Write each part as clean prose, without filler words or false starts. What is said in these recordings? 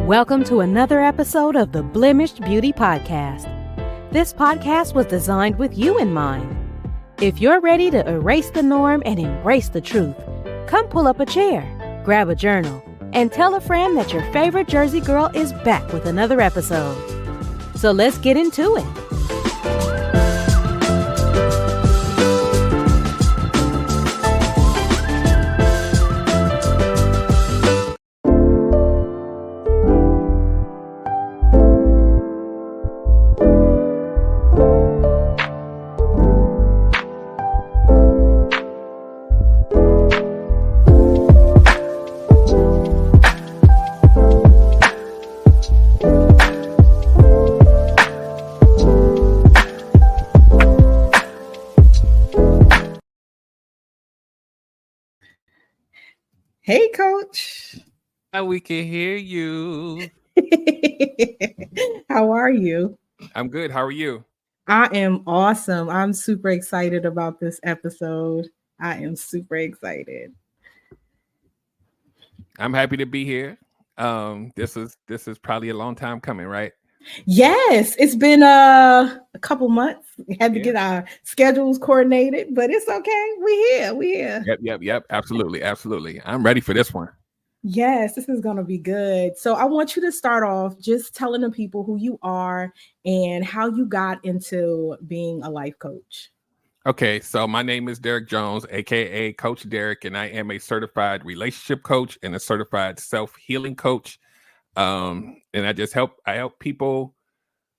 Welcome to another episode of the Blemished Beauty Podcast. This podcast was designed with you in mind. If you're ready to erase the norm and embrace the truth, come pull up a chair, grab a journal, and tell a friend that your favorite Jersey girl is back with another episode. So let's get into it. Hey, Coach. We can hear you. How are you? I'm good. How are you? I am awesome. I'm super excited about this episode. I am super excited. I'm happy to be here. This is probably a long time coming, right? Yes, it's been a couple months. We had to get our schedules coordinated, but it's okay. We here. Yep. Absolutely. I'm ready for this one. Yes, this is going to be good. So I want you to start off just telling the people who you are and how you got into being a life coach. Okay, so my name is Derrick Jones, aka Coach Derrick, and I am a certified relationship coach and a certified self-healing coach. And I help people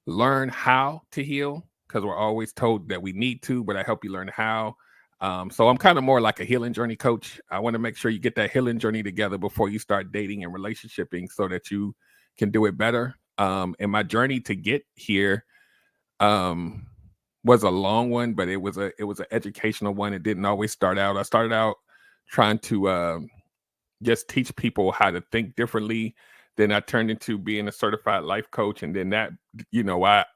learn how to heal, because we're always told that we need to, but I help you learn how. So I'm kind of more like a healing journey coach. I want to make sure you get that healing journey together before you start dating and relationshiping so that you can do it better. And my journey to get here was a long one, but it was an educational one. It didn't always start out. I started out trying to just teach people how to think differently. Then I turned into being a certified life coach. And then that,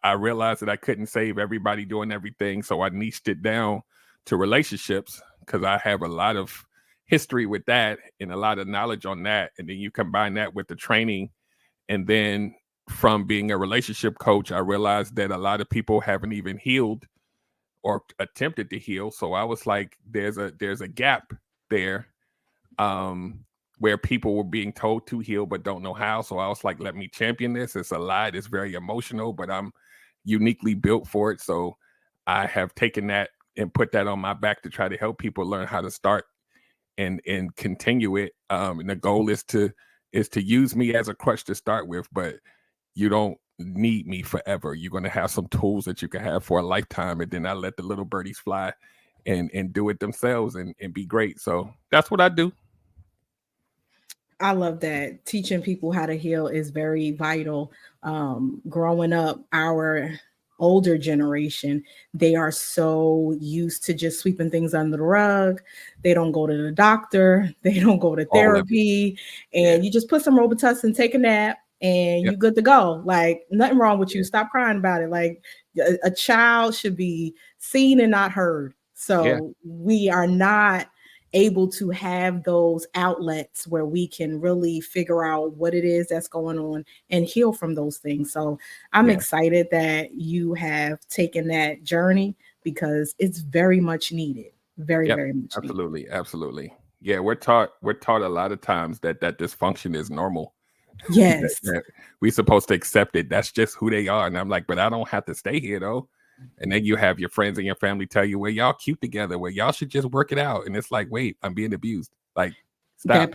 I realized that I couldn't save everybody doing everything. So I niched it down to relationships because I have a lot of history with that and a lot of knowledge on that. And then you combine that with the training. And then from being a relationship coach, I realized that a lot of people haven't even healed or attempted to heal. So I was like, there's a gap there. Where people were being told to heal but don't know how. So I was like, let me champion this. It's a lot. It's very emotional, but I'm uniquely built for it. So I have taken that and put that on my back to try to help people learn how to start and continue it. And the goal is to use me as a crutch to start with, but you don't need me forever. You're going to have some tools that you can have for a lifetime. And then I let the little birdies fly and do it themselves and be great. So that's what I do. I love that. Teaching people how to heal is very vital. Growing up, our older generation, they are so used to just sweeping things under the rug. They don't go to the doctor. They don't go to therapy. And you just put some Robitussin, take a nap, and you're good to go. Like, nothing wrong with you. Stop crying about it. Like, a child should be seen and not heard. So we are not able to have those outlets where we can really figure out what it is that's going on and heal from those things. So I'm excited that you have taken that journey because it's very much needed. Very much needed. Absolutely. Yeah, we're taught a lot of times that dysfunction is normal. Yes. that we're supposed to accept it. That's just who they are. And I'm like, but I don't have to stay here though. And then you have your friends and your family tell you, well, y'all cute together, well, y'all should just work it out. And it's like, wait, I'm being abused. Like, stop.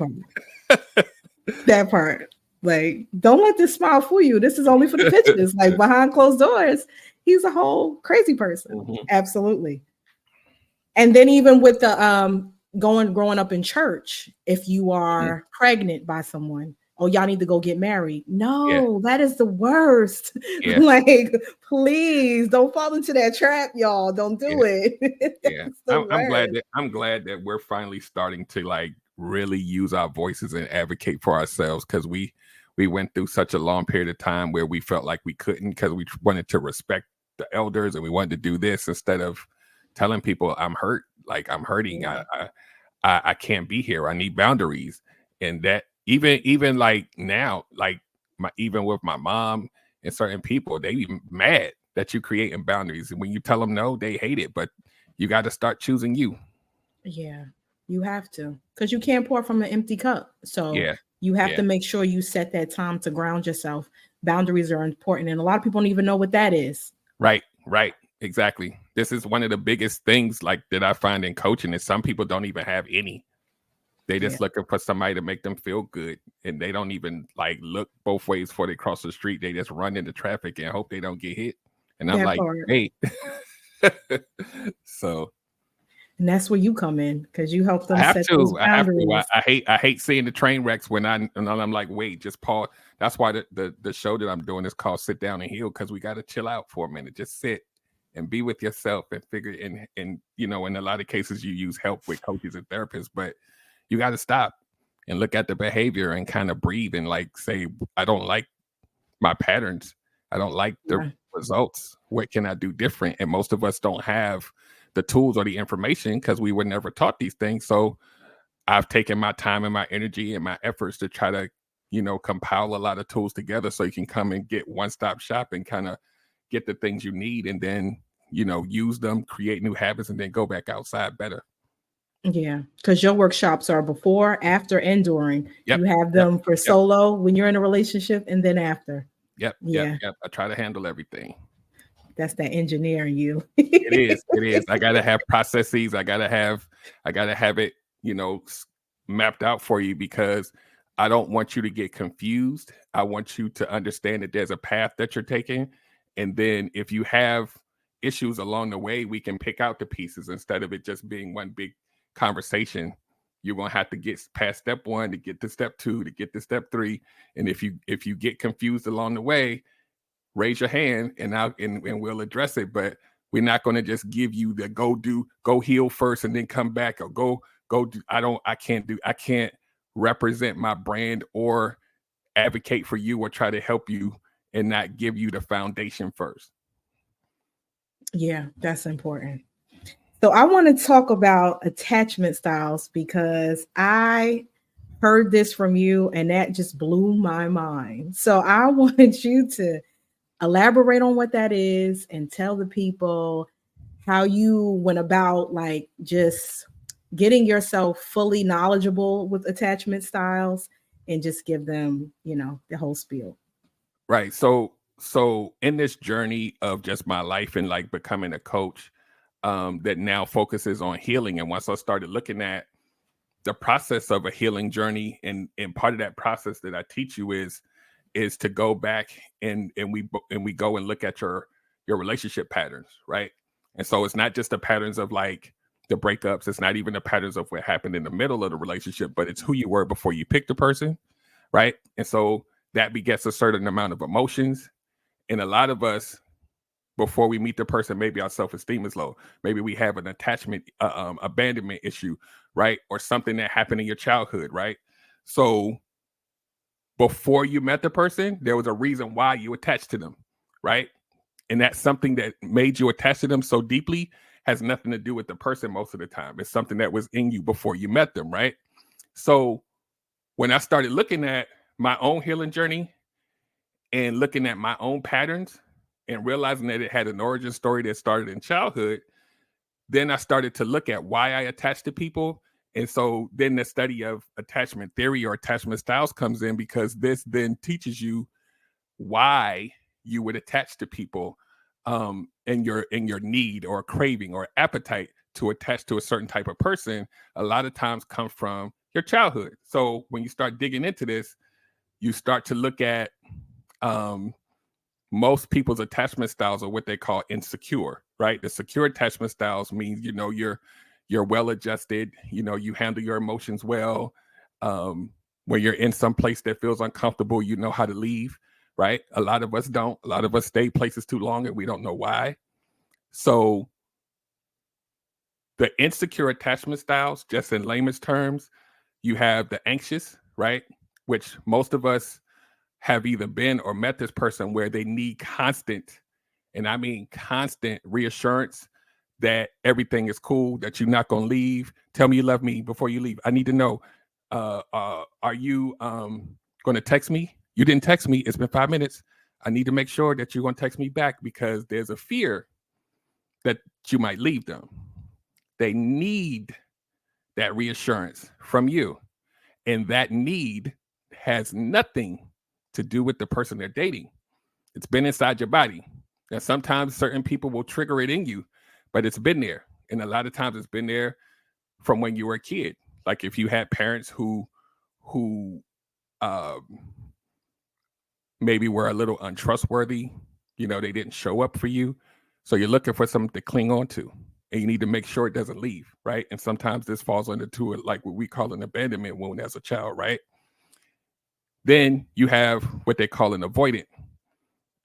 That part. Like, don't let this smile fool you. This is only for the pictures. Like, behind closed doors, he's a whole crazy person. Mm-hmm. Absolutely. And then even with the growing up in church, if you are pregnant by someone, oh, y'all need to go get married. No, that is the worst. Yeah. Like, please don't fall into that trap, y'all. Don't do it. Yeah. I'm glad that we're finally starting to like really use our voices and advocate for ourselves, because we went through such a long period of time where we felt like we couldn't, because we wanted to respect the elders and we wanted to do this instead of telling people I'm hurt, like I'm hurting. Yeah. I can't be here. I need boundaries. And that even like now, like even with my mom and certain people, they be mad that you creating boundaries. And when you tell them no, they hate it. But you got to start choosing you. Yeah, you have to, because you can't pour from an empty cup. So Yeah. you have Yeah. to make sure you set that time to ground yourself. Boundaries are important, and a lot of people don't even know what that is. Right. Exactly. This is one of the biggest things like that I find in coaching is some people don't even have any. They just looking for somebody to make them feel good, and they don't even like look both ways before they cross the street. They just run into traffic and hope they don't get hit. And I'm That like, part. hey. So And that's where you come in, because you help them I have set those to. boundaries. I hate seeing the train wrecks when I'm like, wait, just pause. That's why the show that I'm doing is called Sit Down and Heal, because we got to chill out for a minute. Just sit and be with yourself and figure in in a lot of cases you use help with coaches and therapists, but you got to stop and look at the behavior and kind of breathe and like say, I don't like my patterns. I don't like the results. What can I do different? And most of us don't have the tools or the information because we were never taught these things. So I've taken my time and my energy and my efforts to try to, compile a lot of tools together so you can come and get one-stop shop and kind of get the things you need and then, use them, create new habits, and then go back outside better. Yeah, because your workshops are before, after, and during. Yep. You have them for solo when you're in a relationship, and then after. Yep. I try to handle everything. That's that engineer in you. It is. I gotta have processes. I gotta have it, mapped out for you because I don't want you to get confused. I want you to understand that there's a path that you're taking. And then if you have issues along the way, we can pick out the pieces instead of it just being one big conversation. You're gonna have to get past step 1 to get to step 2 to get to step 3. And if you get confused along the way, raise your hand and we'll address it. But we're not going to just give you the go heal first and then come back or go do. I can't represent my brand or advocate for you or try to help you and not give you the foundation first. Yeah, that's important. So I want to talk about attachment styles because I heard this from you and that just blew my mind. So I wanted you to elaborate on what that is and tell the people how you went about like just getting yourself fully knowledgeable with attachment styles and just give them, the whole spiel. Right. So in this journey of just my life and like becoming a coach, that now focuses on healing. And once I started looking at the process of a healing journey, and part of that process that I teach you is to go back and we go and look at your relationship patterns, right? And so it's not just the patterns of like the breakups. It's not even the patterns of what happened in the middle of the relationship, but it's who you were before you picked the person, right? And so that begets a certain amount of emotions. And a lot of us, before we meet the person, maybe our self-esteem is low. Maybe we have an attachment, abandonment issue, right? Or something that happened in your childhood, right? So before you met the person, there was a reason why you attached to them, right? And that's something that made you attach to them so deeply has nothing to do with the person most of the time. It's something that was in you before you met them, right? So when I started looking at my own healing journey and looking at my own patterns and realizing that it had an origin story that started in childhood, then I started to look at why I attach to people. And so then the study of attachment theory or attachment styles comes in, because this then teaches you why you would attach to people, and your need or craving or appetite to attach to a certain type of person a lot of times come from your childhood. So when you start digging into this, you start to look at most people's attachment styles are what they call insecure, right? The secure attachment styles means, you're well adjusted, you handle your emotions well. When you're in some place that feels uncomfortable, you know how to leave, right? A lot of us don't. A lot of us stay places too long and we don't know why. So the insecure attachment styles, just in layman's terms, you have the anxious, right? Which most of us have either been or met this person where they need constant, and I mean constant reassurance that everything is cool, that you're not going to leave. Tell me you love me before you leave. I need to know, are you going to text me? You didn't text me. It's been 5 minutes. I need to make sure that you're going to text me back because there's a fear that you might leave them. They need that reassurance from you. And that need has nothing to do with the person they're dating. It's been inside your body. Now, sometimes certain people will trigger it in you, but it's been there. And a lot of times it's been there from when you were a kid. Like if you had parents who maybe were a little untrustworthy, you know, they didn't show up for you. So you're looking for something to cling on to, and you need to make sure it doesn't leave, right? And sometimes this falls into it, like what we call an abandonment wound as a child, right? Then you have what they call an avoidant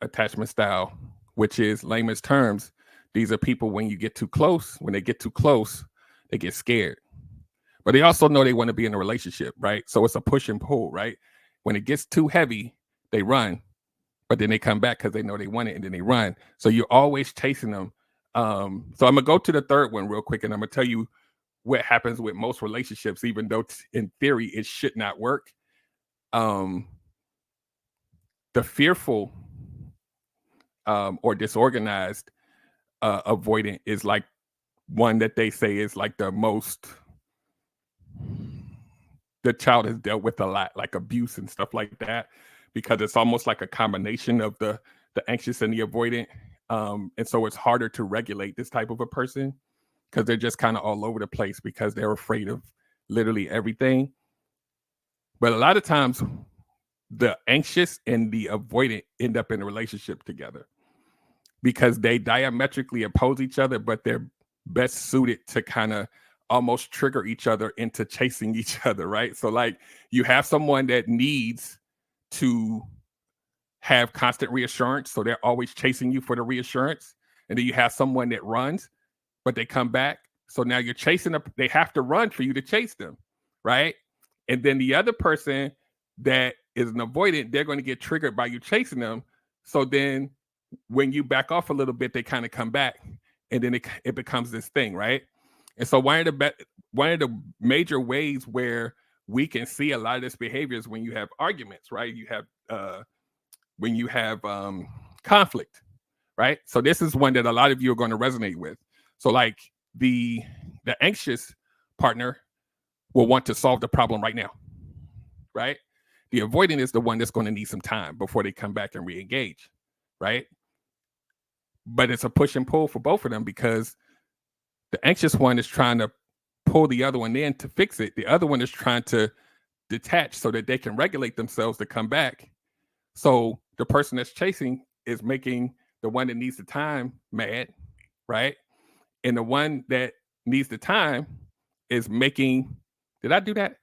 attachment style, which is layman's terms. These are people when you get too close, when they get too close, they get scared. But they also know they want to be in a relationship, right? So it's a push and pull, right? When it gets too heavy, they run, but then they come back because they know they want it and then they run. So you're always chasing them. So I'm going to go to the third one real quick, and I'm going to tell you what happens with most relationships, even though in theory it should not work. The fearful or disorganized avoidant is like one that they say is like the most, the child has dealt with a lot, like abuse and stuff like that, because it's almost like a combination of the anxious and the avoidant. And so it's harder to regulate this type of a person because they're just kind of all over the place because they're afraid of literally everything. But a lot of times the anxious and the avoidant end up in a relationship together because they diametrically oppose each other, but they're best suited to kind of almost trigger each other into chasing each other, right? So like you have someone that needs to have constant reassurance, so they're always chasing you for the reassurance. And then you have someone that runs, but they come back. So now you're chasing them. They have to run for you to chase them, right? And then the other person that is an avoidant, they're going to get triggered by you chasing them. So then when you back off a little bit, they kind of come back, and then it becomes this thing, right? And so one of the major ways where we can see a lot of this behavior is when you have arguments, right? You have when you have conflict, right? So this is one that a lot of you are going to resonate with. So like the anxious partner will want to solve the problem right now, right? The avoidant is the one that's going to need some time before they come back and re-engage, right? But it's a push and pull for both of them because the anxious one is trying to pull the other one in to fix it. The other one is trying to detach so that they can regulate themselves to come back. So the person that's chasing is making the one that needs the time mad, right? And the one that needs the time is making, did I do that?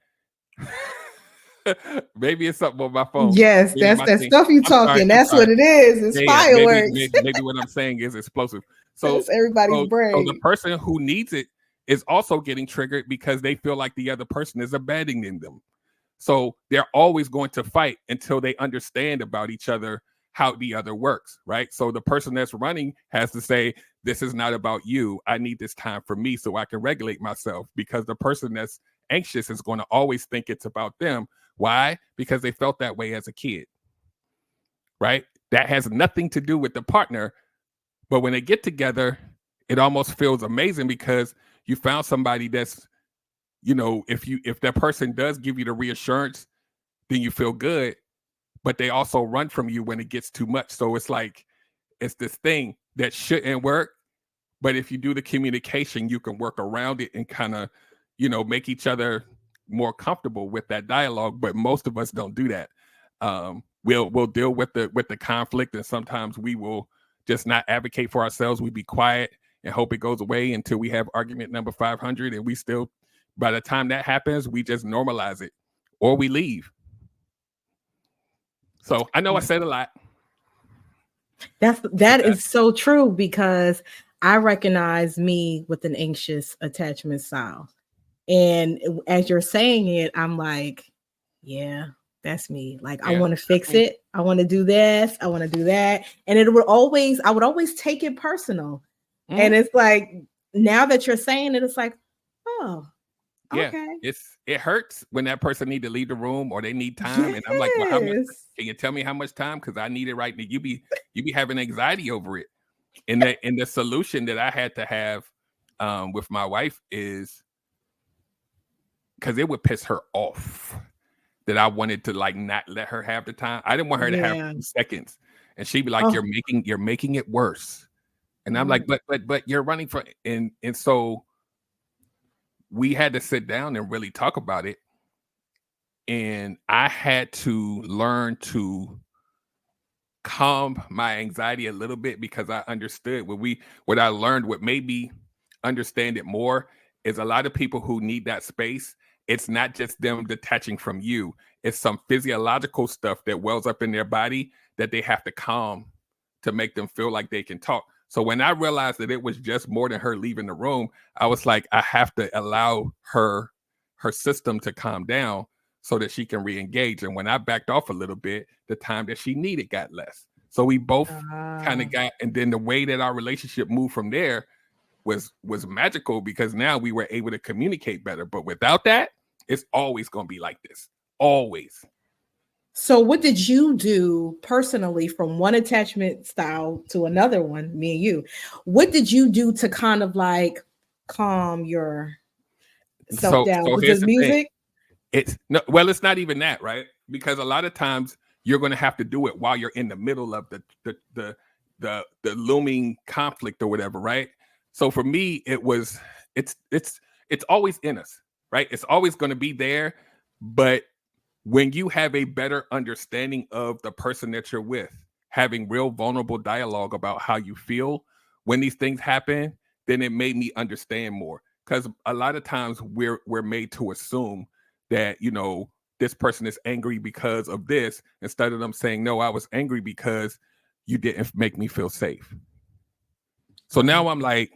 Maybe it's something on my phone. Yes, Maybe that's that thing. stuff you talking. That's what it is. It's fireworks. Maybe what I'm saying is explosive. So that's everybody's brain. So the person who needs it is also getting triggered because they feel like the other person is abandoning them. So they're always going to fight until they understand about each other how the other works, right? So the person that's running has to say, this is not about you. I need this time for me so I can regulate myself, because the person that's anxious is going to always think it's about them. Why? Because they felt that way as a kid, right? That has nothing to do with the partner. But when they get together, it almost feels amazing because you found somebody that's, you know, if that person does give you the reassurance, then you feel good, but they also run from you when it gets too much. So it's like, it's this thing that shouldn't work. But if you do the communication, you can work around it and kind of, you know, make each other more comfortable with that dialogue. But most of us don't do that. We'll deal with the conflict, and sometimes we will just not advocate for ourselves. We be quiet and hope it goes away until we have argument number 500, and we still, by the time that happens, we just normalize it or we leave. So I know I said a lot. That is so true, because I recognize me with an anxious attachment style. And as you're saying it, I'm like, yeah, that's me. Like, yeah, I want to fix it. I want to do this. I want to do that. And I would always take it personal. And it's like, now that you're saying it, it's like, oh, Yeah, Okay. it hurts when that person need to leave the room or they need time, and I'm like, well, how much? Yes. Can you tell me how much time? Because I need it right now. You be having anxiety over it, and the solution that I had to have with my wife is because it would piss her off that I wanted to like not let her have the time. I didn't want her to have Yeah. 2 seconds, and she'd be like, Oh. you're making it worse." And I'm like, Mm. but you're running for, and so we had to sit down and really talk about it. And I had to learn to calm my anxiety a little bit because I understood what I learned, what made me understand it more is a lot of people who need that space. It's not just them detaching from you. It's some physiological stuff that wells up in their body that they have to calm to make them feel like they can talk. So when I realized that it was just more than her leaving the room, I was like, I have to allow her system to calm down so that she can re-engage. And when I backed off a little bit, the time that she needed got less. So we both kind of got, and then the way that our relationship moved from there was magical because now we were able to communicate better. But without that, it's always going to be like this. Always. So what did you do personally from one attachment style to another one, me and you? What did you do to kind of like calm your self down? So Was here's this the thing. music? It's no, well, it's not even that, right? Because a lot of times you're going to have to do it while you're in the middle of the looming conflict or whatever, right? So for me, it's always in us, right? It's always going to be there, but when you have a better understanding of the person that you're with, having real vulnerable dialogue about how you feel when these things happen, then it made me understand more. Because a lot of times we're made to assume that, this person is angry because of this, instead of them saying, no, I was angry because you didn't make me feel safe. So now I'm like,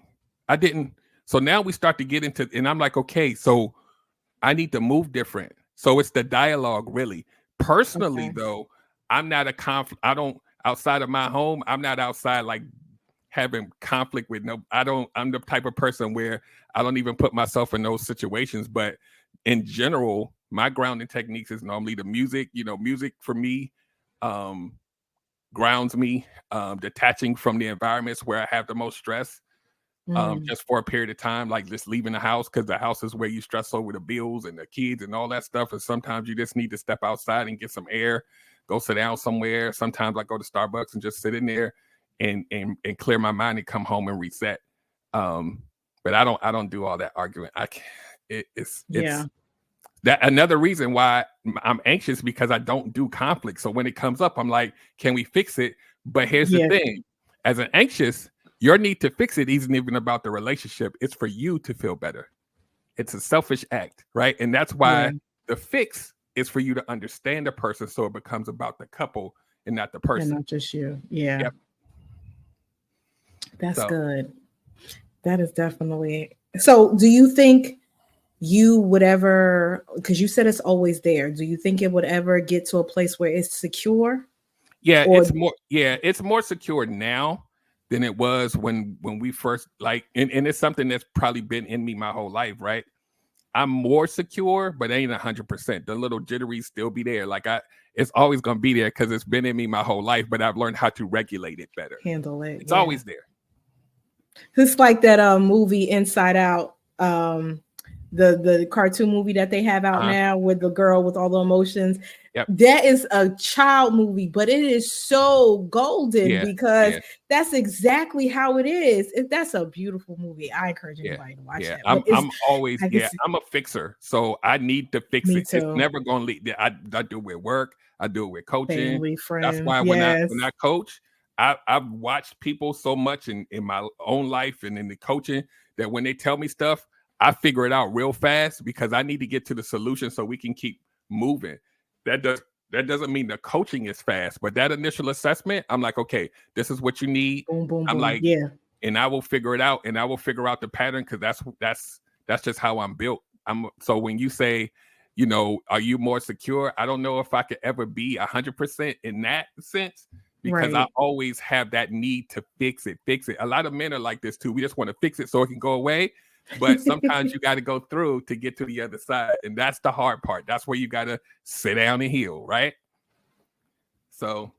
I didn't. So now we start to get into, and I'm like, okay, so I need to move different. So it's the dialogue, really. Personally, though, I'm not a conflict. I don't, outside of my home, I'm not outside like having conflict with I'm the type of person where I don't even put myself in those situations. But in general, my grounding techniques is normally the music. Music for me grounds me, detaching from the environments where I have the most stress. Just for a period of time, like just leaving the house, because the house is where you stress over the bills and the kids and all that stuff. And sometimes you just need to step outside and get some air, go sit down somewhere. Sometimes I go to Starbucks and just sit in there and clear my mind and come home and reset. But I don't do all that arguing. I can't. It's that another reason why I'm anxious, because I don't do conflict. So when it comes up, I'm like, can we fix it? But here's the thing: as an anxious, your need to fix it isn't even about the relationship. It's for you to feel better. It's a selfish act, right? And that's why the fix is for you to understand the person, so it becomes about the couple and not the person. And not just you. Yeah. Yep. That's good. That is definitely. So do you think you would ever, because you said it's always there, do you think it would ever get to a place where it's secure? Yeah, it's more secure now than it was when we first, like, and it's something that's probably been in me my whole life, right? I'm more secure, but ain't 100%. The little jitteries still be there. Like it's always gonna be there because it's been in me my whole life, but I've learned how to regulate it better. Handle it. It's always there. It's like that movie Inside Out, the cartoon movie that they have out now with the girl with all the emotions. Yep. That is a child movie, but it is so golden because that's exactly how it is. That's a beautiful movie. I encourage anybody to watch that. I'm always, I'm a fixer, so I need to fix it. Too. It's never going to lead. I do it with work. I do it with coaching. Family, friends. That's why when I coach, I've watched people so much in my own life and in the coaching that when they tell me stuff, I figure it out real fast because I need to get to the solution so we can keep moving. That doesn't mean the coaching is fast, but that initial assessment, I'm like, okay, this is what you need. Boom, boom, I'm boom. like, and I will figure it out, and I will figure out the pattern because that's just how I'm built. So when you say, are you more secure? I don't know if I could ever be 100% in that sense because I always have that need to fix it. A lot of men are like this too. We just want to fix it so it can go away. But sometimes you got to go through to get to the other side. And that's the hard part. That's where you got to sit down and heal, right? So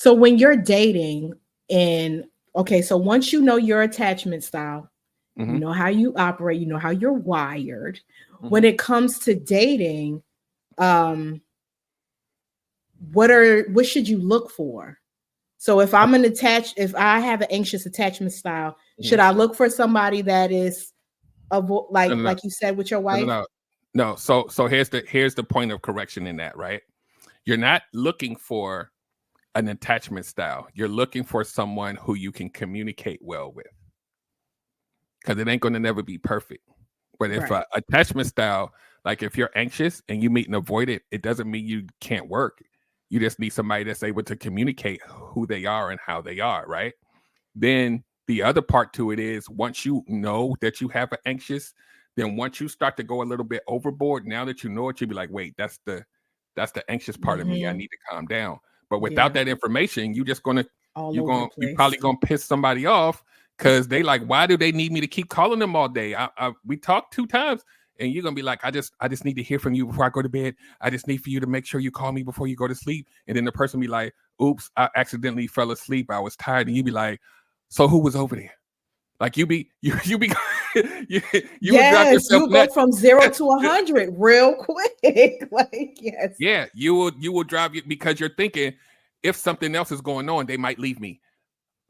when you're dating so once you know your attachment style, you know how you operate, you know how you're wired. When it comes to dating, what should you look for? So if I have an anxious attachment style, should I look for somebody that is like you said with your wife? No. So here's the point of correction in that, right? You're not looking for an attachment style. You're looking for someone who you can communicate well with, because it ain't going to never be perfect. But if attachment style, like if you're anxious and you meet and avoid it, it doesn't mean you can't work. You just need somebody that's able to communicate who they are and how they are, right? Then the other part to it is, once you know that you have an anxious, then once you start to go a little bit overboard, now that you know it, you'll be like, wait, that's the anxious part of me. I need to calm down. But without that information, you're probably gonna piss somebody off, because they like, why do they need me to keep calling them all day? We talked 2 times. And you're gonna be like, I just need to hear from you before I go to bed. I just need for you to make sure you call me before you go to sleep. And then the person be like, oops, I accidentally fell asleep. I was tired. And you be like, so who was over there? Like you be you yes, you go from 0 to 100 real quick. Like, yes. Yeah, you will drive you, because you're thinking, if something else is going on, they might leave me.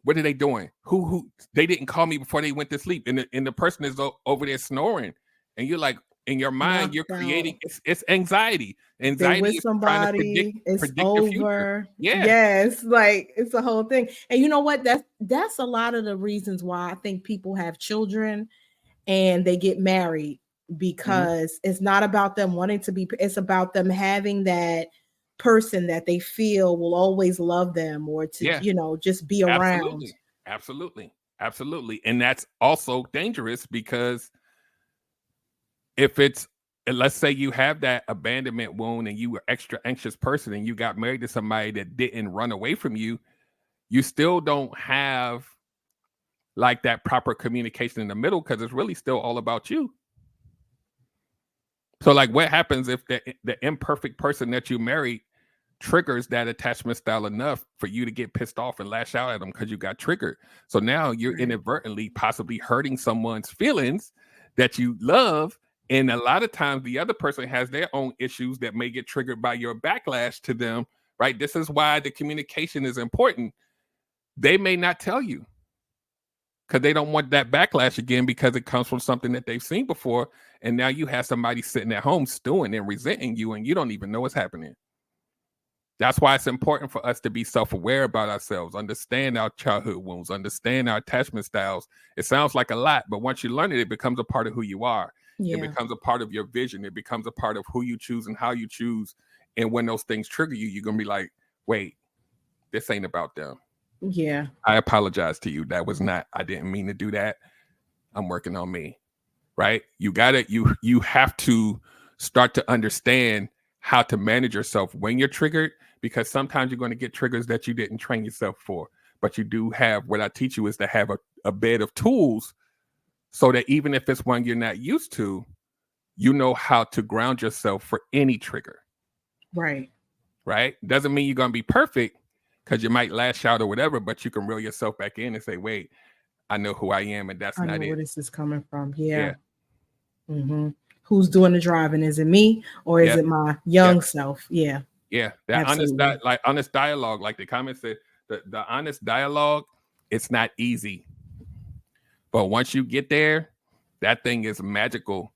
What are they doing? Who they didn't call me before they went to sleep. And the person is over there snoring. And you're like, in your mind, you're creating it's anxiety. Anxiety is trying to predict the future. Yeah. Yes, like it's a whole thing. And you know what? That's a lot of the reasons why I think people have children and they get married, because it's not about them wanting to be, it's about them having that person that they feel will always love them, or to just be around. Absolutely. And that's also dangerous, because if let's say you have that abandonment wound and you were extra anxious person and you got married to somebody that didn't run away from you, you still don't have like that proper communication in the middle, because it's really still all about you. So like, what happens if the imperfect person that you married triggers that attachment style enough for you to get pissed off and lash out at them because you got triggered? So now you're inadvertently possibly hurting someone's feelings that you love. And a lot of times the other person has their own issues that may get triggered by your backlash to them, right? This is why the communication is important. They may not tell you because they don't want that backlash again, because it comes from something that they've seen before. And now you have somebody sitting at home stewing and resenting you, and you don't even know what's happening. That's why it's important for us to be self-aware about ourselves, understand our childhood wounds, understand our attachment styles. It sounds like a lot, but once you learn it, it becomes a part of who you are. Yeah. It becomes a part of your vision. It becomes a part of who you choose and how you choose. And when those things trigger you, you're going to be like, wait, this ain't about them. Yeah. I apologize to you. I didn't mean to do that. I'm working on me. Right? You have to start to understand how to manage yourself when you're triggered, because sometimes you're going to get triggers that you didn't train yourself for. But you do have, what I teach you is to have a bed of tools, so that even if it's one you're not used to, you know how to ground yourself for any trigger. Right. Doesn't mean you're going to be perfect, because you might lash out or whatever, but you can reel yourself back in and say, wait, I know who I am, and that's not it. I know where this is coming from. Yeah. Mm-hmm. Who's doing the driving? Is it me, or is it my young self? Yeah. Yeah. That honest dialogue, like the comment said, the honest dialogue, it's not easy. But once you get there, that thing is magical.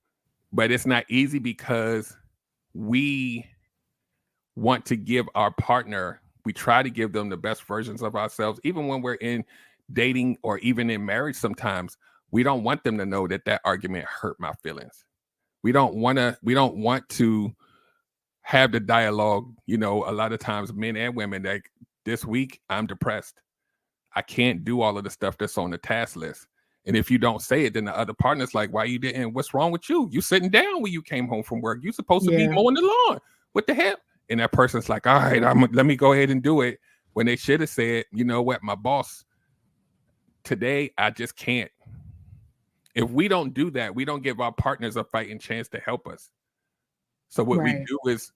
But it's not easy because we want to give our partner, we try to give them the best versions of ourselves. Even when we're in dating or even in marriage, sometimes we don't want them to know that argument hurt my feelings. We don't want to have the dialogue, a lot of times men and women, like, this week I'm depressed. I can't do all of the stuff that's on the task list. And if you don't say it, then the other partner's like, why you didn't? What's wrong with you? You sitting down when you came home from work. You're supposed to be mowing the lawn. What the hell? And that person's like, all right, let me go ahead and do it. When they should have said, you know what, my boss, today I just can't. If we don't do that, we don't give our partners a fighting chance to help us. So what we do is,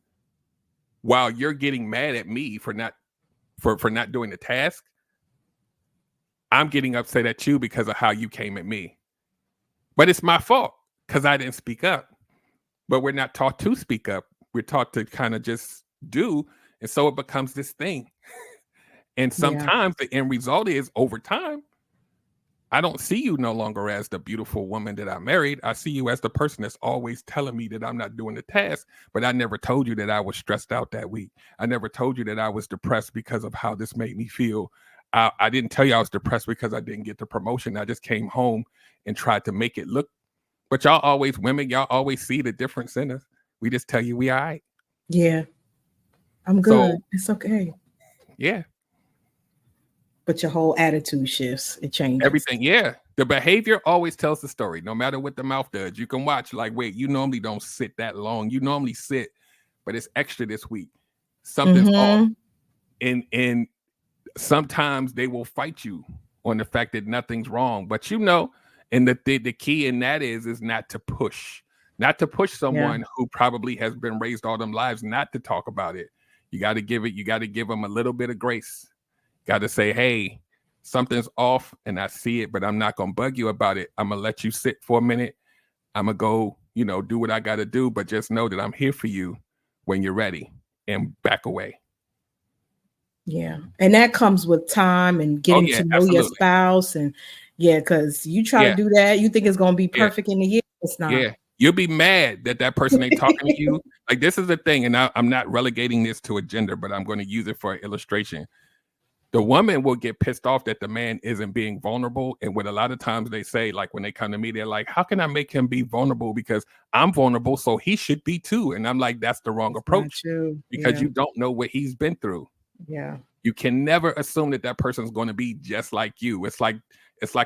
while you're getting mad at me for not doing the task, I'm getting upset at you because of how you came at me. But it's my fault because I didn't speak up. But we're not taught to speak up. We're taught to kind of just do. And so it becomes this thing. And sometimes the end result is, over time, I don't see you no longer as the beautiful woman that I married. I see you as the person that's always telling me that I'm not doing the task, but I never told you that I was stressed out that week. I never told you that I was depressed because of how this made me feel. I didn't tell you I was depressed because I didn't get the promotion. I just came home and tried to make it look. But y'all always see the difference in us. We just tell you we all right. Yeah. I'm good. So, it's okay. Yeah. But your whole attitude shifts. It changes. Everything. Yeah. The behavior always tells the story, no matter what the mouth does. You can watch, like, wait, you normally don't sit that long. You normally sit, but it's extra this week. Something's off. And sometimes they will fight you on the fact that nothing's wrong. But and the key in that is not to push. Not to push someone who probably has been raised all them lives not to talk about it. You got to give them a little bit of grace. Got to say, hey, something's off and I see it, but I'm not going to bug you about it. I'm going to let you sit for a minute. I'm going to go, do what I got to do, but just know that I'm here for you when you're ready, and back away. Yeah. And that comes with time and getting to know your spouse. And because you try to do that, you think it's going to be perfect in a year. It's not. Yeah. You'll be mad that person ain't talking to you. Like, this is the thing. And I'm not relegating this to a gender, but I'm going to use it for an illustration. The woman will get pissed off that the man isn't being vulnerable. And what a lot of times they say, like, when they come to me, they're like, how can I make him be vulnerable? Because I'm vulnerable, so he should be too. And I'm like, that's the wrong approach. Because you don't know what he's been through. Yeah. You can never assume that person's going to be just like you. It's like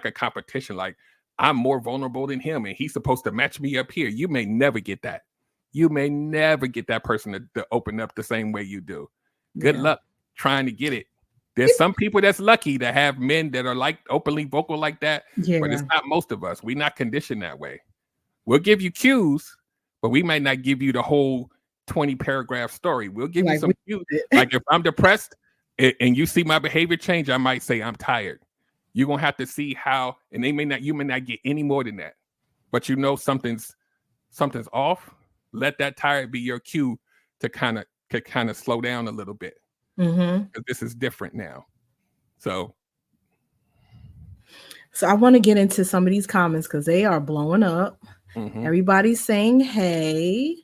a competition. Like, I'm more vulnerable than him, and he's supposed to match me up here. You may never get that. You may never get that person to open up the same way you do. Good luck trying to get it. There's some people that's lucky to have men that are like openly vocal like that, but it's not most of us. We're not conditioned that way. We'll give you cues, but we might not give you the whole 20 paragraph story. We'll give you some cues. Like, if I'm depressed and you see my behavior change, I might say I'm tired. You're going to have to see how, and you may not get any more than that, but something's off. Let that tired be your cue to kind of slow down a little bit. Because this is different now. So I want to get into some of these comments because they are blowing up. Everybody's saying, hey.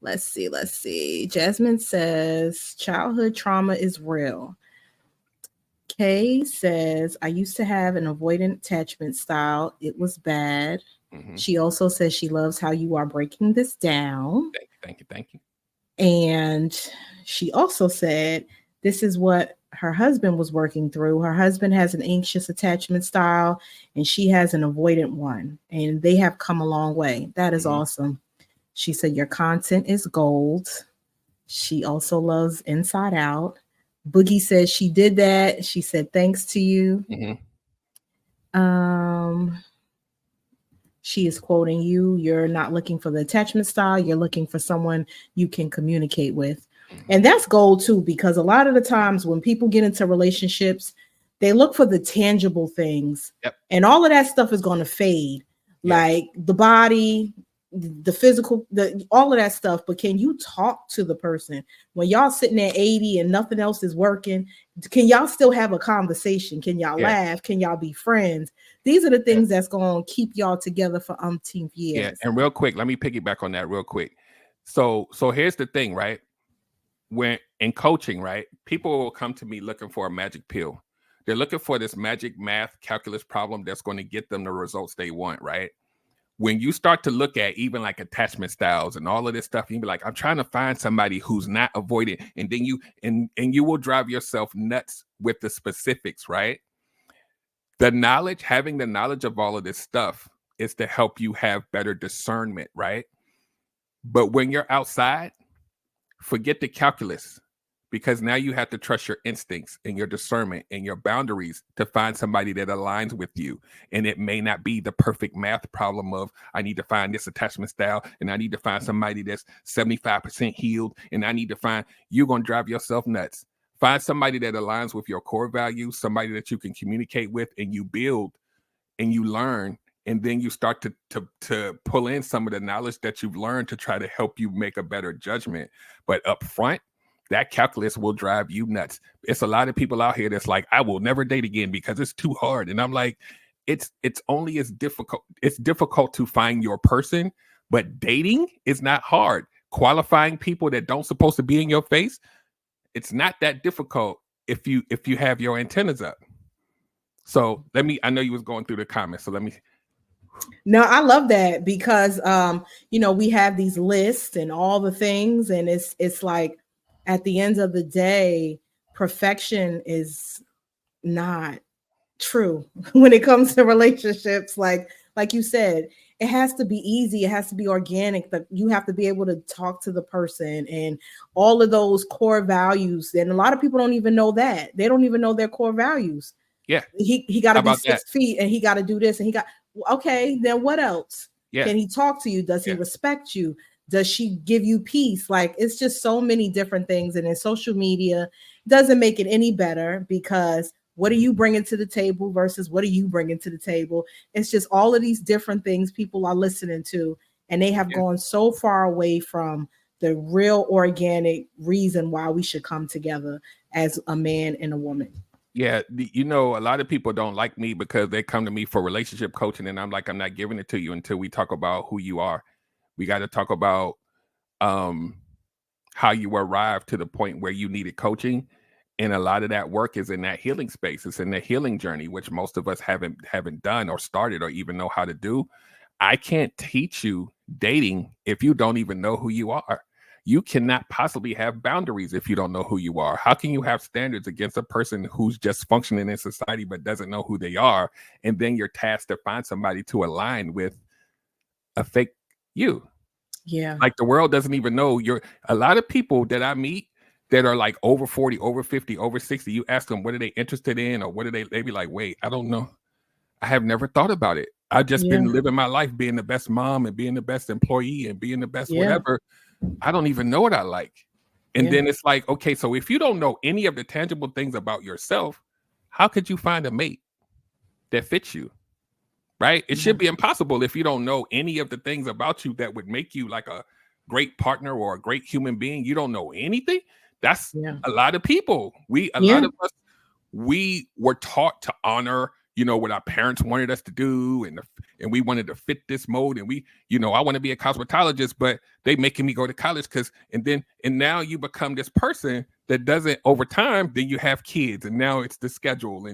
Let's see. Jasmine says childhood trauma is real. Kay says, I used to have an avoidant attachment style. It was bad. She also says she loves how you are breaking this down. Thank you. And she also said this is what her husband was working through. Her husband has an anxious attachment style and she has an avoidant one. And they have come a long way. That is awesome. She said your content is gold. She also loves Inside Out. Boogie says she did that. She said thanks to you. She is quoting you. You're not looking for the attachment style. You're looking for someone you can communicate with. And that's gold too, because a lot of the times when people get into relationships, they look for the tangible things. And all of that stuff is going to fade. Like the body, the physical, all of that stuff. But can you talk to the person when y'all sitting at 80 and nothing else is working? Can y'all still have a conversation? Can y'all laugh? Can y'all be friends? These are the things that's going to keep y'all together for umpteenth years. Yeah. And real quick, let me piggyback on that real quick. So here's the thing, right? When in coaching, right, people will come to me looking for a magic pill. They're looking for this magic math calculus problem that's going to get them the results they want, right? When you start to look at even like attachment styles and all of this stuff, you be like, I'm trying to find somebody who's not avoidant. And then you will drive yourself nuts with the specifics, right? Having the knowledge of all of this stuff is to help you have better discernment, right? But when you're outside, forget the calculus. because now you have to trust your instincts and your discernment and your boundaries to find somebody that aligns with you. And it may not be the perfect math problem of I need to find this attachment style and I need to find somebody that's 75% healed and I need to find, you're going to drive yourself nuts. Find somebody that aligns with your core values, somebody that you can communicate with, and you build and you learn. And then you start to pull in some of the knowledge that you've learned to try to help you make a better judgment. But up front, that calculus will drive you nuts. It's a lot of people out here that's like, I will never date again because it's too hard. And I'm like, it's only as difficult. It's difficult to find your person, but dating is not hard. Qualifying people that don't supposed to be in your face, it's not that difficult if you have your antennas up. So I know you was going through the comments. So let me. No, I love that because, we have these lists and all the things, and it's like at the end of the day, perfection is not true when it comes to relationships. Like you said, it has to be easy. It has to be organic. But you have to be able to talk to the person and all of those core values. And a lot of people don't even know that. They don't even know their core values. Yeah. He got to be 6 feet and he got to do this and he got. Okay, then what else? Yeah. Can he talk to you? Does he respect you? Does she give you peace? Like, it's just so many different things. And in social media doesn't make it any better because what are you bringing to the table versus what are you bringing to the table? It's just all of these different things people are listening to, and they have gone so far away from the real organic reason why we should come together as a man and a woman. Yeah, a lot of people don't like me because they come to me for relationship coaching, and I'm like, I'm not giving it to you until we talk about who you are. We got to talk about how you arrived to the point where you needed coaching, and a lot of that work is in that healing space. It's in the healing journey, which most of us haven't done or started or even know how to do. I can't teach you dating if you don't even know who you are. You cannot possibly have boundaries if you don't know who you are. How can you have standards against a person who's just functioning in society but doesn't know who they are? And then you're tasked to find somebody to align with a fake you. Yeah. Like the world doesn't even know a lot of people that I meet that are like over 40, over 50, over 60. You ask them, what are they interested in? Or what are they be like, wait, I don't know. I have never thought about it. I've just been living my life being the best mom and being the best employee and being the best whatever. I don't even know what I like. And then it's like, okay, so if you don't know any of the tangible things about yourself, how could you find a mate that fits you? Right? It should be impossible if you don't know any of the things about you that would make you like a great partner or a great human being. You don't know anything. That's a lot of people. A lot of us, we were taught to honor, what our parents wanted us to do, and we wanted to fit this mold. And I want to be a cosmetologist, but they making me go to college and now you become this person that doesn't, over time, then you have kids, and now it's the schedule,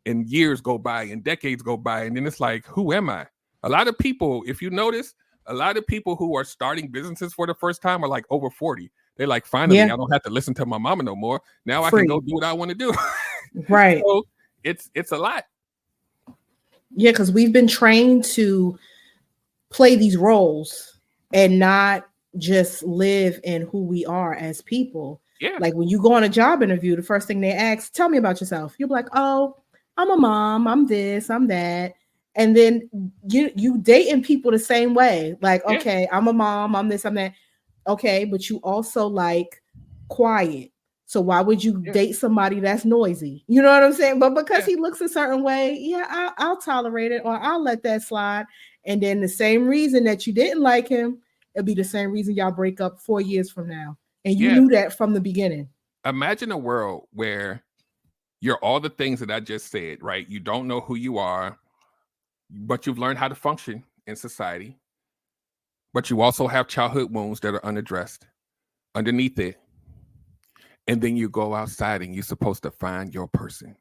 and years go by and decades go by, and then it's like, who am I? A lot of people, if you notice, a lot of people who are starting businesses for the first time are like over 40. They're like, finally, I don't have to listen to my mama no more. Now I can go do what I want to do. Right. So it's a lot. Yeah, because we've been trained to play these roles and not just live in who we are as people. Yeah. Like when you go on a job interview, the first thing they ask, tell me about yourself. You're like, oh, I'm a mom, I'm this, I'm that. And then you dating people the same way. Like, okay, I'm a mom, I'm this, I'm that. Okay, but you also like quiet. So why would you date somebody that's noisy? You know what I'm saying? But because he looks a certain way, I'll tolerate it, or I'll let that slide. And then the same reason that you didn't like him, it'll be the same reason y'all break up 4 years from now. And you knew that from the beginning. Imagine a world where you're all the things that I just said, right? You don't know who you are, but you've learned how to function in society. But you also have childhood wounds that are unaddressed underneath it. And then you go outside and you're supposed to find your person.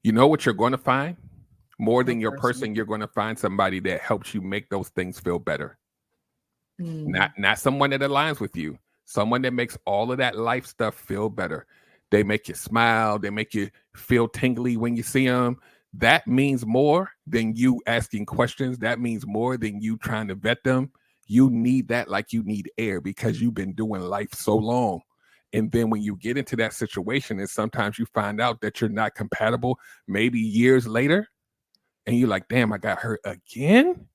You know what you're going to find? More than your person, you're going to find somebody that helps you make those things feel better. Not someone that aligns with you. Someone that makes all of that life stuff feel better. They make you smile. They make you feel tingly when you see them. That means more than you asking questions. That means more than you trying to vet them. You need that like you need air because you've been doing life so long. And then when you get into that situation, and sometimes you find out that you're not compatible, maybe years later, and you're like, damn, I got hurt again.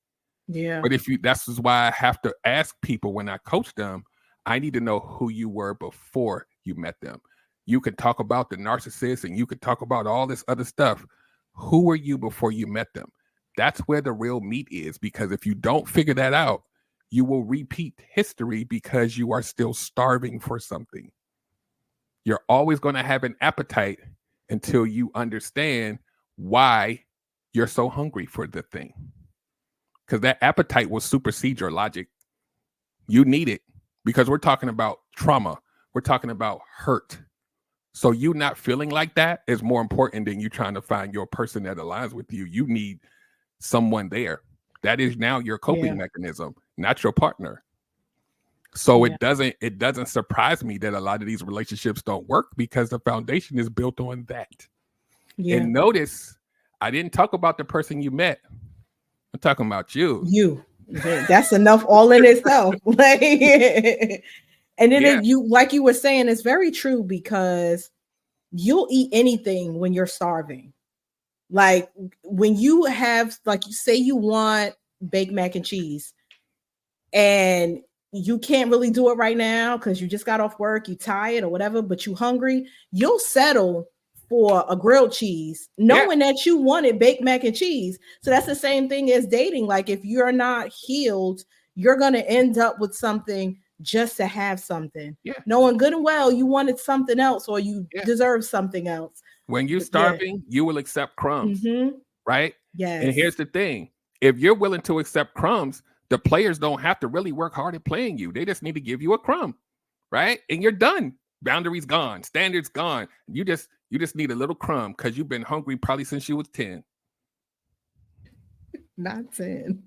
Yeah. But that's why I have to ask people when I coach them, I need to know who you were before you met them. You can talk about the narcissist and you could talk about all this other stuff. Who were you before you met them? That's where the real meat is, because if you don't figure that out, you will repeat history because you are still starving for something. You're always going to have an appetite until you understand why you're so hungry for the thing. Because that appetite will supersede your logic. You need it because we're talking about trauma. We're talking about hurt. So you not feeling like that is more important than you trying to find your person that aligns with you. You need someone there. That is now your coping mechanism, not your partner. So it doesn't surprise me that a lot of these relationships don't work because the foundation is built on that. Yeah. And notice, I didn't talk about the person you met. I'm talking about you. You. That's enough all in itself. And then you, like you were saying, it's very true because you'll eat anything when you're starving. Like when you have, like you say you want baked mac and cheese and you can't really do it right now because you just got off work, you tired or whatever, but you hungry, you'll settle for a grilled cheese, knowing that you wanted baked mac and cheese. So that's the same thing as dating. Like if you're not healed, you're going to end up with something just to have something. Knowing good and well you wanted something else or you deserve something else. When you're starving, you will accept crumbs, right? Yes. And here's the thing. If you're willing to accept crumbs, the players don't have to really work hard at playing you. They just need to give you a crumb, right? And you're done. Boundaries gone. Standards gone. You just need a little crumb because you've been hungry probably since you was 10. Not 10.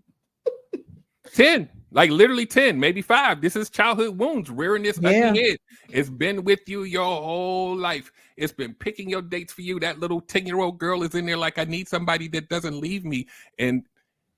10. Like literally 10, maybe 5. This is childhood wounds rearing this ugly head. It's been with you your whole life. It's been picking your dates for you. That little 10-year-old girl is in there like, I need somebody that doesn't leave me. And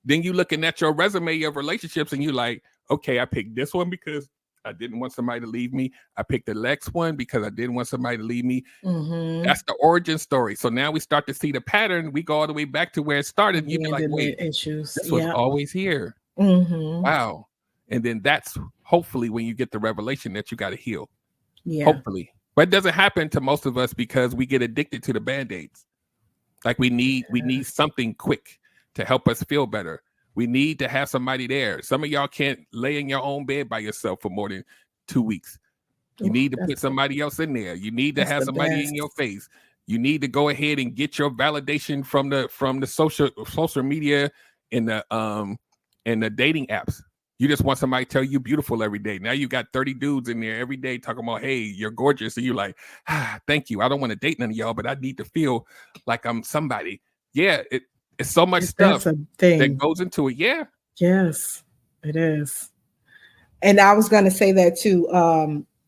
then you looking at your resume of relationships and you like, okay, I picked this one because I didn't want somebody to leave me. I picked the next one because I didn't want somebody to leave me. That's the origin story. So now we start to see the pattern. We go all the way back to where it started. And you be like, wait, this was always here. Wow. And then that's hopefully when you get the revelation that you got to heal. Hopefully. But it doesn't happen to most of us because we get addicted to the Band-Aids. Like we need something quick to help us feel better. We need to have somebody there. Some of y'all can't lay in your own bed by yourself for more than 2 weeks. You need to put somebody else in there. You need to have somebody in your face. You need to go ahead and get your validation from the social media and the dating apps. You just want somebody to tell you beautiful every day. Now you got 30 dudes in there every day talking about, hey, you're gorgeous. And you're like, thank you. I don't want to date none of y'all, but I need to feel like I'm somebody. Yeah, it's so much stuff that goes into it. Yeah. Yes, it is. And I was going to say that too.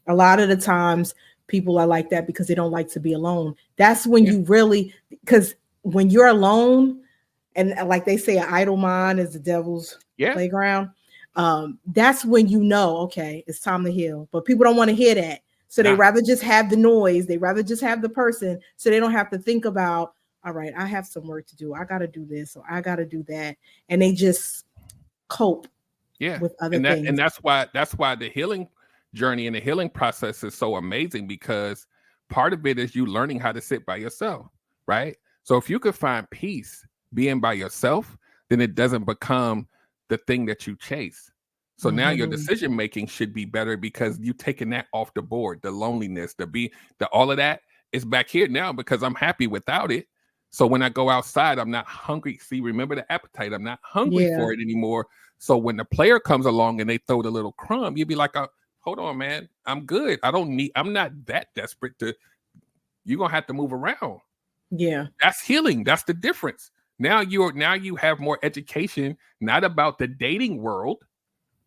A lot of the times people are like that because they don't like to be alone. That's when you really, because when you're alone, and like they say, an idle mind is the devil's playground. That's when you know, okay, it's time to heal. But people don't want to hear that. So they rather just have the noise. They rather just have the person so they don't have to think about, all right, I have some work to do. I got to do this or I got to do that. And they just cope with other things. And that's why the healing journey and the healing process is so amazing, because part of it is you learning how to sit by yourself, right? So if you could find peace being by yourself, then it doesn't become the thing that you chase. So now your decision making should be better because you've taken that off the board. The loneliness, all of that is back here now because I'm happy without it. So when I go outside, I'm not hungry. See, remember the appetite. I'm not hungry for it anymore. So when the player comes along and they throw the little crumb, you'd be like, hold on, man, I'm good. I'm not that desperate you're going to have to move around. Yeah. That's healing. That's the difference. Now you have more education, not about the dating world,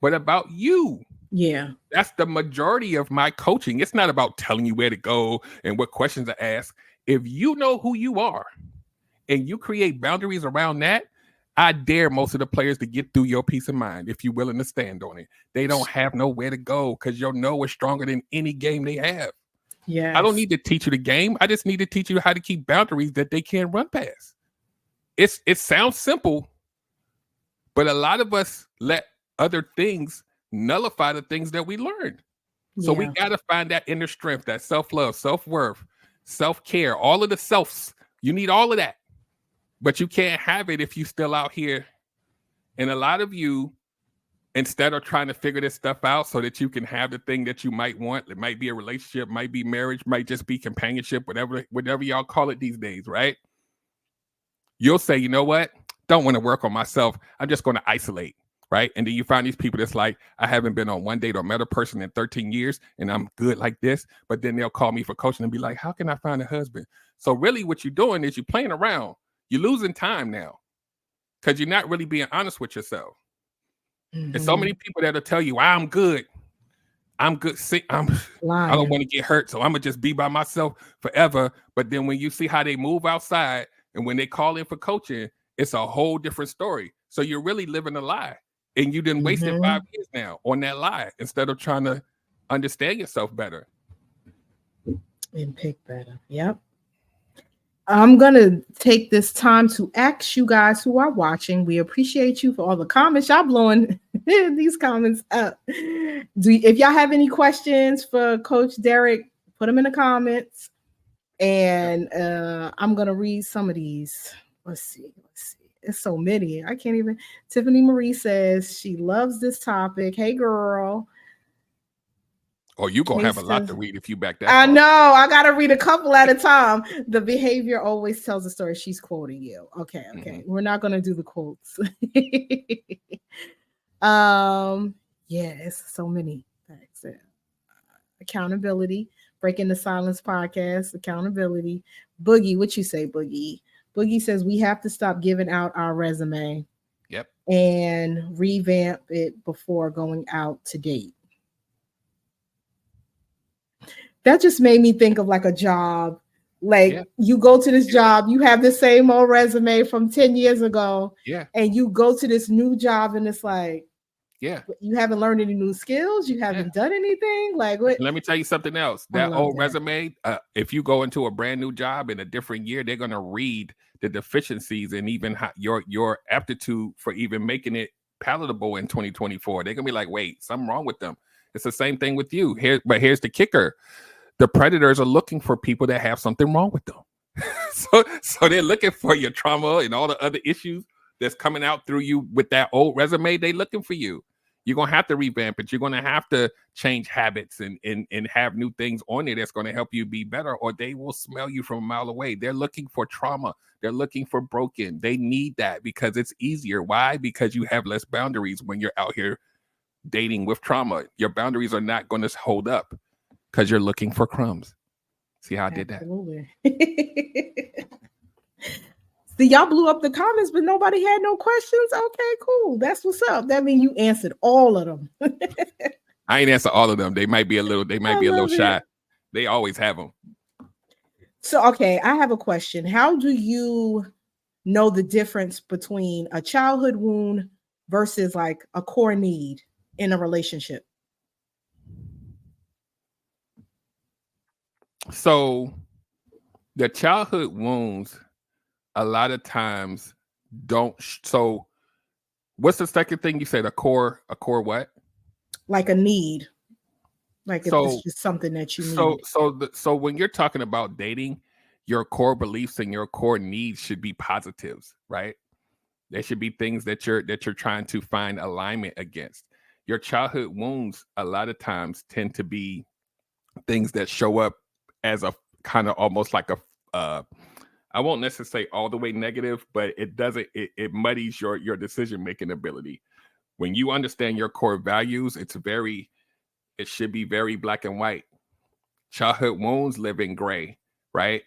but about you. Yeah. That's the majority of my coaching. It's not about telling you where to go and what questions to ask. If you know who you are and you create boundaries around that, I dare most of the players to get through your peace of mind if you're willing to stand on it. They don't have nowhere to go because your no is stronger than any game they have. Yes. I don't need to teach you the game. I just need to teach you how to keep boundaries that they can't run past. It sounds simple, but a lot of us let other things nullify the things that we learned. So we got to find that inner strength, that self-love, self-worth, self-care, all of the selves. You need all of that. But you can't have it if you're still out here. And a lot of you, instead of trying to figure this stuff out so that you can have the thing that you might want, it might be a relationship, might be marriage, might just be companionship, whatever y'all call it these days, right? You'll say, you know what? Don't want to work on myself. I'm just going to isolate, right? And then you find these people that's like, I haven't been on one date or met a person in 13 years and I'm good like this. But then they'll call me for coaching and be like, how can I find a husband? So really what you're doing is you're playing around. You're losing time now because you're not really being honest with yourself. Mm-hmm. There's so many people that'll tell you, I'm good. I'm good. I don't want to get hurt, so I'm going to just be by myself forever. But then when you see how they move outside and when they call in for coaching, it's a whole different story. So you're really living a lie. And you done wasted 5 years now on that lie instead of trying to understand yourself better. And pick better. Yep. I'm going to take this time to ask you guys who are watching. We appreciate you for all the comments. Y'all blowing these comments up. If y'all have any questions for Coach Derrick, put them in the comments. And I'm going to read some of these. Let's see. It's so many. I can't even. Tiffany Marie says she loves this topic. Hey, girl. Oh, you're going to have a lot to read if you back that. I know. I got to read a couple at a time. The behavior always tells a story. She's quoting you. Okay. Mm-hmm. We're not going to do the quotes. It's so many. Accountability. Breaking the Silence podcast. Accountability. Boogie. What you say, Boogie? Boogie says we have to stop giving out our resume. Yep. And revamp it before going out to date. That just made me think of like a job. Like you go to this job, you have the same old resume from 10 years ago. Yeah. And you go to this new job and it's like, you haven't learned any new skills. You haven't done anything. Like what? Let me tell you something else. That old resume, if you go into a brand new job in a different year, they're going to read the deficiencies and even your aptitude for even making it palatable in 2024. They're going to be like, wait, something wrong with them. It's the same thing with you. But here's the kicker. The predators are looking for people that have something wrong with them. so they're looking for your trauma and all the other issues that's coming out through you with that old resume. They're looking for you. You're going to have to revamp it. You're going to have to change habits and have new things on there that's going to help you be better, or they will smell you from a mile away. They're looking for trauma. They're looking for broken. They need that because it's easier. Why? Because you have less boundaries when you're out here dating with trauma. Your boundaries are not going to hold up because you're looking for crumbs. See how I did that? Absolutely. See, y'all blew up the comments, but nobody had no questions. Okay, cool. That's what's up. That means you answered all of them. I ain't answer all of them. They might be a little shy. They always have them. So, okay, I have a question. How do you know the difference between a childhood wound versus like a core need in a relationship? So the childhood wounds a lot of times don't. So what's the second thing you said? A core what? Like a need. Like it's just something that you need. So when you're talking about dating, your core beliefs and your core needs should be positives, right? There should be things that you're trying to find alignment against. Your childhood wounds a lot of times tend to be things that show up as a kind of almost like a I won't necessarily say all the way negative, but it muddies your decision-making ability. When you understand your core values, it should be very black and white. Childhood wounds live in gray, right?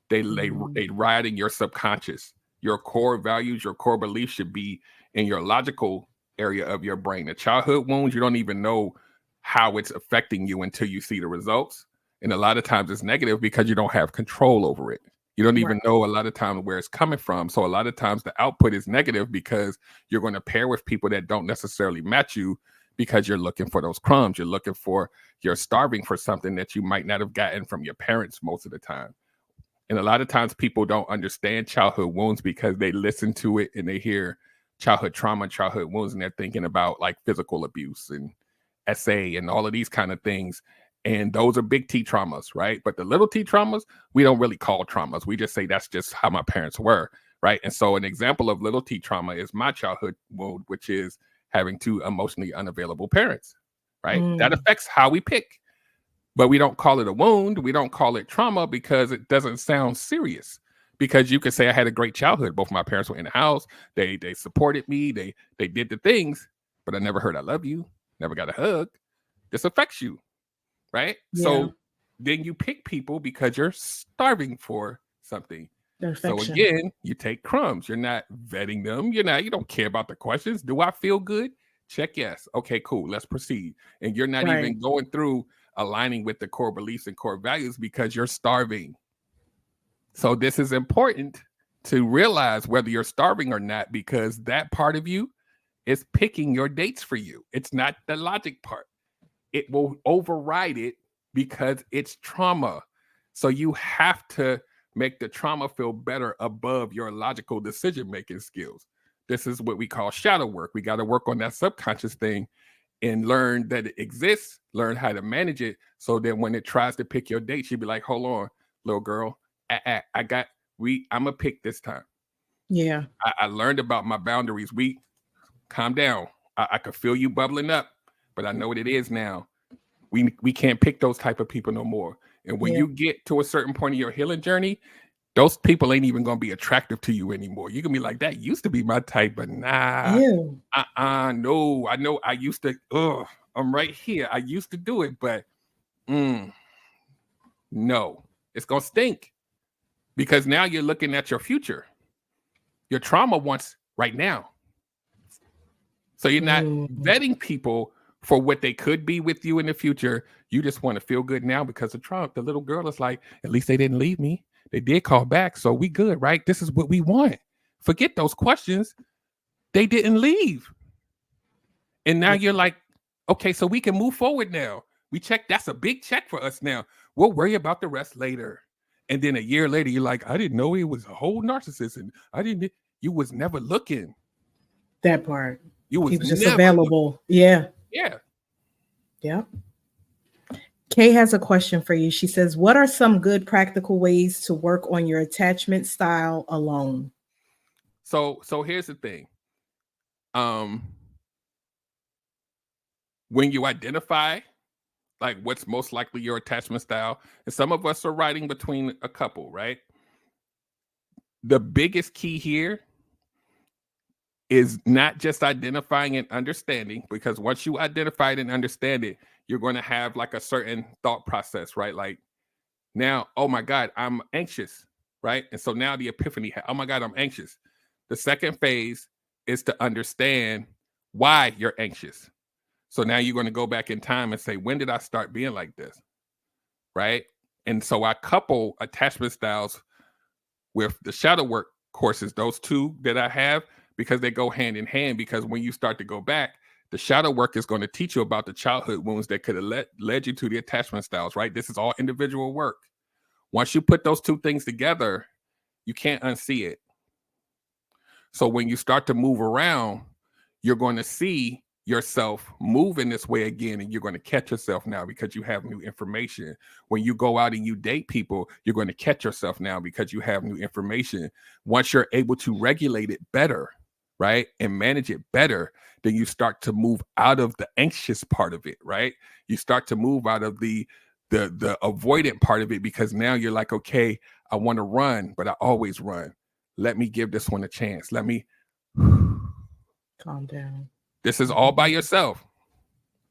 They ride in your subconscious. Your core values, your core beliefs should be in your logical area of your brain. The childhood wounds, you don't even know how it's affecting you until you see the results. And a lot of times it's negative because you don't have control over it. You don't even know a lot of times where it's coming from. So a lot of times the output is negative because you're going to pair with people that don't necessarily match you because you're looking for those crumbs. You're starving for something that you might not have gotten from your parents most of the time. And a lot of times people don't understand childhood wounds because they listen to it and they hear childhood trauma, childhood wounds, and they're thinking about like physical abuse and SA and all of these kind of things. And those are big T traumas, right? But the little T traumas, we don't really call traumas. We just say that's just how my parents were, right? And so an example of little T trauma is my childhood wound, which is having two emotionally unavailable parents, right? That affects how we pick. But we don't call it a wound. We don't call it trauma because it doesn't sound serious. Because you could say I had a great childhood. Both my parents were in the house. They supported me. They did the things, but I never heard I love you. Never got a hug. This affects you, right? Yeah. So then you pick people because you're starving for something. So again, you take crumbs. You're not vetting them. You don't care about the questions. Do I feel good? Check yes. Okay, cool. Let's proceed. And you're not even going through aligning with the core beliefs and core values because you're starving. So this is important to realize whether you're starving or not, because that part of you is picking your dates for you. It's not the logic part. It will override it because it's trauma. So you have to make the trauma feel better above your logical decision-making skills. This is what we call shadow work. We got to work on that subconscious thing and learn that it exists, learn how to manage it. So that when it tries to pick your date, she'll be like, hold on, little girl, I'm gonna pick this time. Yeah. I learned about my boundaries. Calm down. I could feel you bubbling up, but I know what it is now. We can't pick those type of people no more. And when you get to a certain point of your healing journey, those people ain't even gonna be attractive to you anymore. You can be like, that used to be my type, but nah. Ew. No, I know I used to, I'm right here. I used to do it, but no, it's gonna stink. Because now you're looking at your future. Your trauma wants right now. So you're not vetting people for what they could be with you in the future. You just want to feel good now because of trauma. The little girl is like, at least they didn't leave me. They did call back, so we good, right? This is what we want. Forget those questions. They didn't leave. And now you're like, okay, so we can move forward now. That's a big check for us now. We'll worry about the rest later. And then a year later, you're like, I didn't know he was a whole narcissist. And you was never looking. That part. He was just available. Yeah. Yeah. Yeah. Kay has a question for you. She says, what are some good practical ways to work on your attachment style alone? So here's the thing. When you identify like what's most likely your attachment style, and some of us are writing between a couple, right? The biggest key here is not just identifying and understanding, because once you identify it and understand it, you're going to have like a certain thought process, right? Like now, oh my God, I'm anxious, right? And so now the epiphany, oh my God, I'm anxious. The second phase is to understand why you're anxious. So now you're going to go back in time and say, when did I start being like this? Right? And so I couple attachment styles with the shadow work courses, those two that I have, because they go hand in hand. Because when you start to go back, the shadow work is going to teach you about the childhood wounds that could have led you to the attachment styles, right? This is all individual work. Once you put those two things together, you can't unsee it. So when you start to move around, you're going to see yourself move in this way again, and you're going to catch yourself now because you have new information. When you go out and you date people, you're going to catch yourself now because you have new information. Once you're able to regulate it better, right, and manage it better, then you start to move out of the anxious part of it, right? You start to move out of the avoidant part of it, because now you're like, okay, I want to run, but I always run. Let me give this one a chance. Let me calm down. This is all by yourself,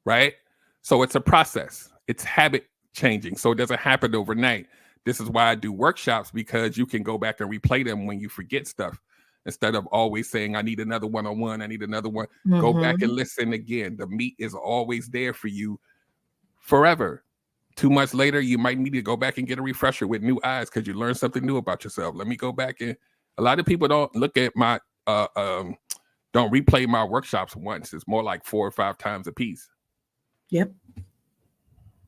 right? So it's a process. It's habit changing. So it doesn't happen overnight. This is why I do workshops, because you can go back and replay them when you forget stuff. Instead of always saying, I need another one-on-one, I need another one. Go back and listen again. The meat is always there for you forever 2 months later, you might need to go back and get a refresher with new eyes because you learned something new about yourself. Let me go back. And a lot of people don't look at my, don't replay my workshops once. It's more like 4 or 5 times a piece. Yep.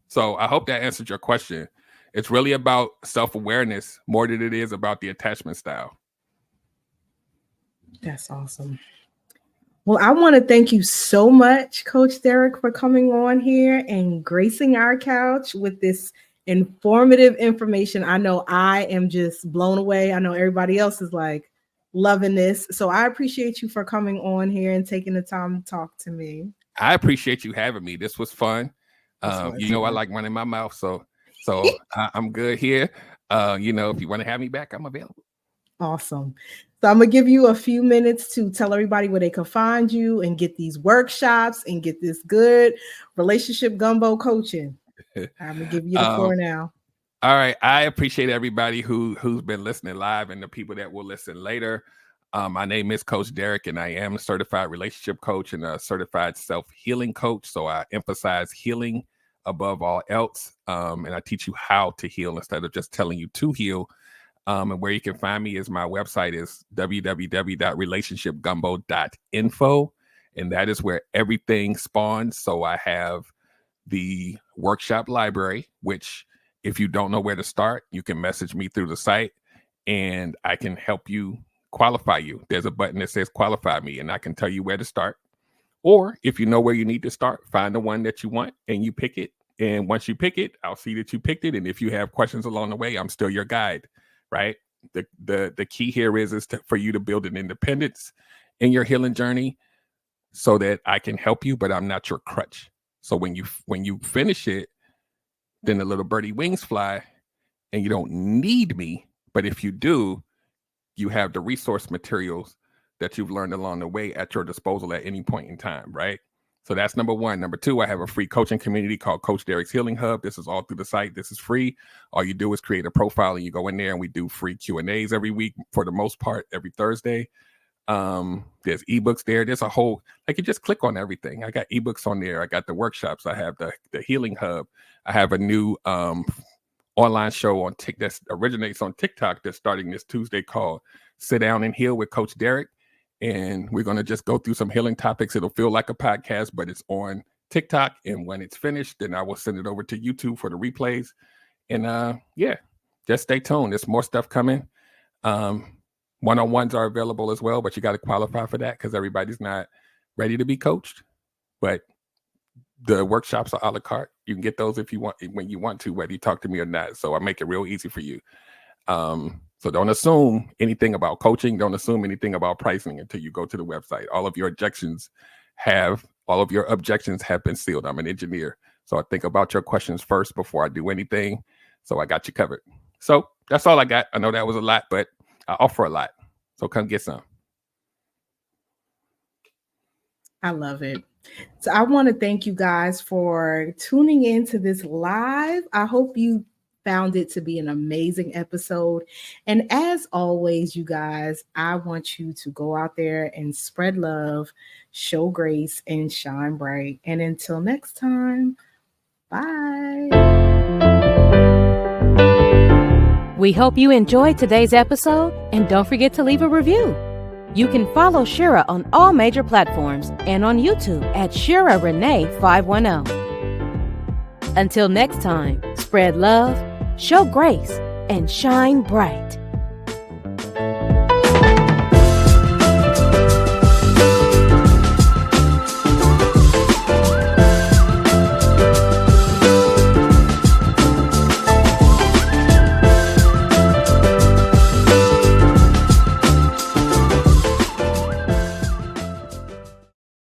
So I hope that answered your question. It's really about self-awareness more than it is about the attachment style. That's awesome. Well, I want to thank you so much, Coach Derrick, for coming on here and gracing our couch with this informative information. I know I am just blown away. I know everybody else is like loving this. So I appreciate you for coming on here and taking the time to talk to me. I appreciate you having me. This was fun. You know, I like running my mouth. So I'm good here. You know, if you want to have me back, I'm available. Awesome. So I'm going to give you a few minutes to tell everybody where they can find you and get these workshops and get this good relationship gumbo coaching. I'm going to give you the floor now. All right. I appreciate everybody who's been listening live and the people that will listen later. My name is Coach Derrick, and I am a certified relationship coach and a certified self-healing coach. So I emphasize healing above all else. And I teach you how to heal instead of just telling you to heal. And where you can find me is my website is www.relationshipgumbo.info. And that is where everything spawns. So I have the workshop library, which if you don't know where to start, you can message me through the site and I can help you qualify you. There's a button that says qualify me and I can tell you where to start. Or if you know where you need to start, find the one that you want and you pick it. And once you pick it, I'll see that you picked it. And if you have questions along the way, I'm still your guide, right? The key here is for you to build an independence in your healing journey so that I can help you, but I'm not your crutch. So when you finish it, then the little birdie wings fly and you don't need me. But if you do, you have the resource materials that you've learned along the way at your disposal at any point in time, right? So that's number one. Number two, I have a free coaching community called Coach Derrick's Healing Hub. This is all through the site. This is free. All you do is create a profile and you go in there and we do free Q&As every week for the most part, every Thursday. There's ebooks there. There's a whole, like you just click on everything. I got ebooks on there. I got the workshops. I have the Healing Hub. I have a new online show on TikTok that originates on TikTok that's starting this Tuesday called Sit Down and Heal with Coach Derrick. And we're going to just go through some healing topics. It'll feel like a podcast, but it's on TikTok. And when it's finished, then I will send it over to YouTube for the replays. And yeah, just stay tuned. There's more stuff coming. One-on-ones are available as well, but you got to qualify for that because everybody's not ready to be coached. But the workshops are a la carte. You can get those if you want, when you want to, whether you talk to me or not. So I make it real easy for you. So don't assume anything about coaching. Don't assume anything about pricing until you go to the website. All of your objections have been sealed. I'm an engineer. So I think about your questions first before I do anything. So I got you covered. So that's all I got. I know that was a lot, but I offer a lot. So come get some. I love it. So I want to thank you guys for tuning into this live. I hope you found it to be an amazing episode. And as always, you guys, I want you to go out there and spread love, show grace, and shine bright. And until next time, bye. We hope you enjoyed today's episode, and don't forget to leave a review. You can follow Shira on all major platforms and on YouTube at Shira Renee 510. Until next time, spread love, show grace, and shine bright.